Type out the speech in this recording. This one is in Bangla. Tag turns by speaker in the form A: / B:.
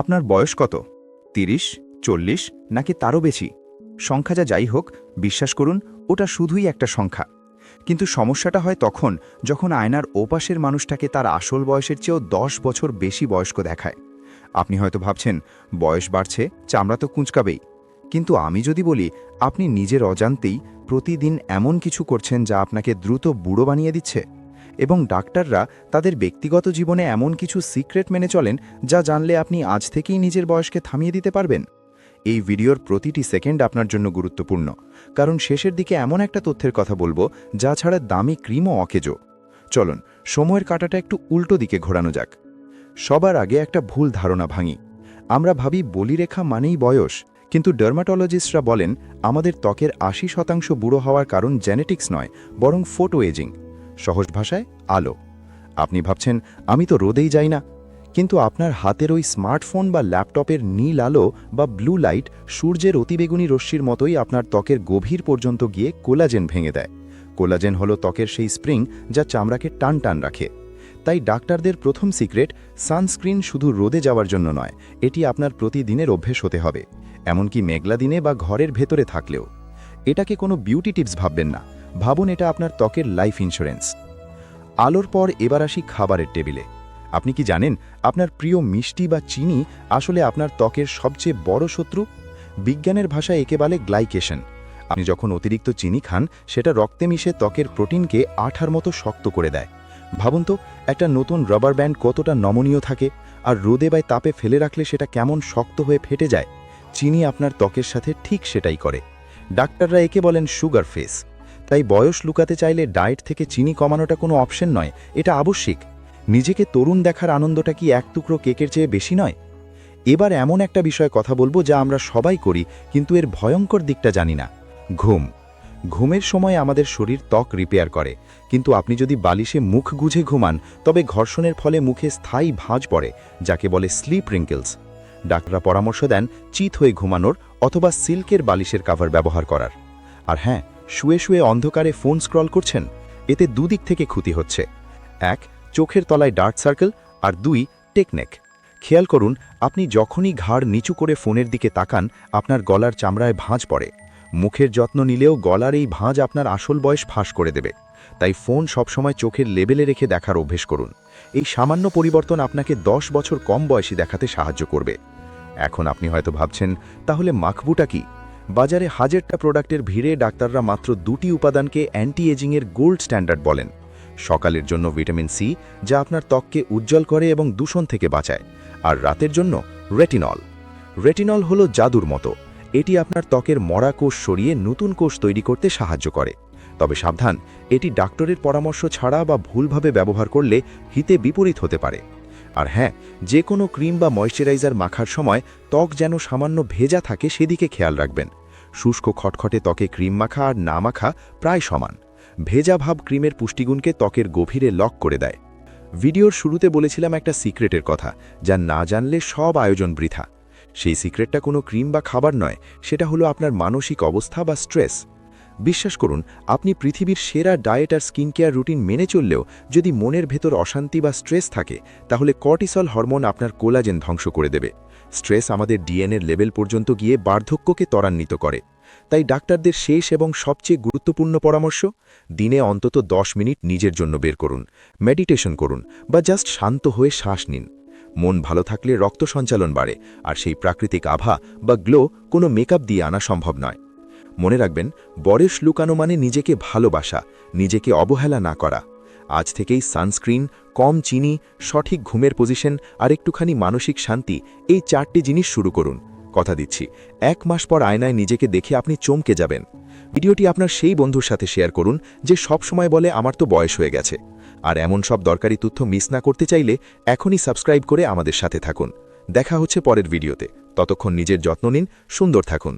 A: আপনার বয়স কত? ৩০, ৪০ নাকি তারও বেশি? সংখ্যা যা যাই হোক, বিশ্বাস করুন ওটা শুধুই একটা সংখ্যা। কিন্তু সমস্যাটা হয় তখন যখন আয়নার ওপাশের মানুষটাকে তার আসল বয়সের চেয়েও ১০ বছর বেশি বয়স্ক দেখায়। আপনি হয়তো ভাবছেন বয়স বাড়ছে, চামড়া তো কুঁচকাবেই। কিন্তু আমি যদি বলি আপনি নিজের অজান্তেই প্রতিদিন এমন কিছু করছেন যা আপনাকে দ্রুত বুড়ো বানিয়ে দিচ্ছে, এবং ডাক্তাররা তাদের ব্যক্তিগত জীবনে এমন কিছু সিক্রেট মেনে চলেন যা জানলে আপনি আজ থেকেই নিজের বয়সকে থামিয়ে দিতে পারবেন। এই ভিডিওর প্রতিটি সেকেন্ড আপনার জন্য গুরুত্বপূর্ণ, কারণ শেষের দিকে এমন একটা তথ্যের কথা বলবো যা ছাড়া দামি ক্রিমও অকেজো। চলুন সময়ের কাঁটাটা একটু উল্টো দিকে ঘোরানো যাক। সবার আগে একটা ভুল ধারণা ভাঙি। আমরা ভাবি বলিরেখা মানেই বয়স, কিন্তু ডার্মাটোলজিস্টরা বলেন আমাদের ত্বকের ৮০% বুড়ো হওয়ার কারণ জেনেটিক্স নয়, বরং ফোটো এজিং। সহজ ভাষায় আলো। আপনি ভাবছেন আমি তো রোদেই যাই না, কিন্তু আপনার হাতের ওই স্মার্টফোন বা ল্যাপটপের নীল আলো বা ব্লু লাইট সূর্যের অতিবেগুনি রশ্মির মতোই আপনার ত্বকের গভীর পর্যন্ত গিয়ে কোলাজেন ভেঙে দেয়। কোলাজেন হলো ত্বকের সেই স্প্রিং যা চামড়াকে টান টান রাখে। তাই ডাক্তারদের প্রথম সিক্রেট, সানস্ক্রিন শুধু রোদে যাওয়ার জন্য নয়, এটি আপনার প্রতিদিনের অভ্যেস হতে হবে, এমনকি মেঘলা দিনে বা ঘরের ভেতরে থাকলেও। এটাকে কোনো বিউটি টিপস ভাববেন না, ভাবুন এটা আপনার ত্বকের লাইফ ইন্স্যুরেন্স। আলোর পর এবার আসি খাবারের টেবিলে। আপনি কি জানেন আপনার প্রিয় মিষ্টি বা চিনি আসলে আপনার ত্বকের সবচেয়ে বড় শত্রু? বিজ্ঞানের ভাষায় একে বলে গ্লাইকেশন। আপনি যখন অতিরিক্ত চিনি খান, সেটা রক্তে মিশে ত্বকের প্রোটিনকে আঠার মতো শক্ত করে দেয়। ভাবুন তো, একটা নতুন রাবার ব্যান্ড কতটা নমনীয় থাকে, আর রোদে বা তাপে ফেলে রাখলে সেটা কেমন শক্ত হয়ে ফেটে যায়। চিনি আপনার ত্বকের সাথে ঠিক সেটাই করে। ডাক্তাররা একে বলেন সুগার ফেস। তাই বয়স লুকাতে চাইলে ডায়েট থেকে চিনি কমানোটা কোনো অপশন নয়, এটা আবশ্যিক। নিজেকে তরুণ দেখার আনন্দটা কি এক টুকরো কেকের চেয়ে বেশি নয়? এবার এমন একটা বিষয়ে কথা বলবো যা আমরা সবাই করি, কিন্তু এর ভয়ঙ্কর দিকটা জানি না। ঘুম। ঘুমের সময় আমাদের শরীর ত্বক রিপেয়ার করে, কিন্তু আপনি যদি বালিশে মুখ গুজে ঘুমান, তবে ঘর্ষণের ফলে মুখে স্থায়ী ভাঁজ পড়ে, যাকে বলে স্লিপ রিঙ্কেলস। ডাক্তাররা পরামর্শ দেন চিত হয়ে ঘুমানোর অথবা সিল্কের বালিশের কাভার ব্যবহার করার। আর হ্যাঁ, শুয়ে শুয়ে অন্ধকারে ফোন স্ক্রল করছেন, এতে দুদিক থেকে ক্ষতি হচ্ছে। এক, চোখের তলায় ডার্ক সার্কেল, আর ২, টেকনেক। খেয়াল করুন, আপনি যখনই ঘাড় নিচু করে ফোনের দিকে তাকান, আপনার গলার চামড়ায় ভাঁজ পড়ে। মুখের যত্ন নিলেও গলার এই ভাঁজ আপনার আসল বয়স ফাঁস করে দেবে। তাই ফোন সবসময় চোখের লেবেলে রেখে দেখার অভ্যেস করুন। এই সামান্য পরিবর্তন আপনাকে ১০ বছর কম বয়সী দেখাতে সাহায্য করবে। এখন আপনি হয়তো ভাবছেন, তাহলে মাখবুটা কি? বাজারে হাজারটা প্রোডাক্টের ভিড়ে ডাক্তাররা মাত্র ২টি উপাদানকে অ্যান্টি এজিংয়ের গোল্ড স্ট্যান্ডার্ড বলেন। সকালের জন্য ভিটামিন সি, যা আপনার ত্বককে উজ্জ্বল করে এবং দূষণ থেকে বাঁচায়, আর রাতের জন্য রেটিনল। রেটিনল হলো জাদুর মতো, এটি আপনার ত্বকের মরা কোষ সরিয়ে নতুন কোষ তৈরি করতে সাহায্য করে। তবে সাবধান, এটি ডাক্তারের পরামর্শ ছাড়া বা ভুলভাবে ব্যবহার করলে হিতে বিপরীত হতে পারে। আর হ্যাঁ, যে কোনো ক্রিম বা ময়েশ্চারাইজার মাখার সময় ত্বক যেন সামান্য ভেজা থাকে সেদিকে খেয়াল রাখবেন। শুষ্ক খটখটে ত্বকে ক্রিম মাখা আর না মাখা প্রায় সমান। ভেজা ভাব ক্রিমের পুষ্টিগুণকে ত্বকের গভীরে লক করে দেয়। ভিডিওর শুরুতে বলেছিলাম একটা সিক্রেটের কথা, যা না জানলে সব আয়োজন বৃথা। সেই সিক্রেটটা কোনো ক্রিম বা খাবার নয়, সেটা হলো আপনার মানসিক অবস্থা বা স্ট্রেস। বিশ্বাস করুন, আপনি পৃথিবীর সেরা ডায়েট আর স্কিন কেয়ার রুটিন মেনে চললেও যদি মনের ভেতর অশান্তি বা স্ট্রেস থাকে, তাহলে কর্টিসল হরমোন আপনার কোলাজেন ধ্বংস করে দেবে। স্ট্রেস আমাদের ডিএনএর লেভেল পর্যন্ত গিয়ে বার্ধক্যকে ত্বরান্বিত করে। তাই ডাক্তারদের শেষ এবং সবচেয়ে গুরুত্বপূর্ণ পরামর্শ, দিনে অন্তত ১০ মিনিট নিজের জন্য বের করুন, মেডিটেশন করুন বা জাস্ট শান্ত হয়ে শ্বাস নিন। মন ভালো থাকলে রক্ত সঞ্চালন বাড়ে, আর সেই প্রাকৃতিক আভা বা গ্লো কোনো মেকআপ দিয়ে আনা সম্ভব নয়। মনে রাখবেন, বয়স লুকানো মানে নিজেকে ভালোবাসা, নিজেকে অবহেলা না করা। আজ থেকেই সানস্ক্রিন, কম চিনি, সঠিক ঘুমের পজিশন আর একটুখানি মানসিক শান্তি, এই ৪টি জিনিস শুরু করুন। কথা দিচ্ছি, ১ মাস পর আয়নায় নিজেকে দেখে আপনি চমকে যাবেন। ভিডিওটি আপনার সেই বন্ধুর সাথে শেয়ার করুন যে সব সময় বলে আমার তো বয়স হয়ে গেছে। আর এমন সব দরকারি তথ্য মিস না করতে চাইলে এখনই সাবস্ক্রাইব করে আমাদের সাথে থাকুন। দেখা হচ্ছে পরের ভিডিওতে। ততক্ষণ নিজের যত্ন নিন, সুন্দর থাকুন।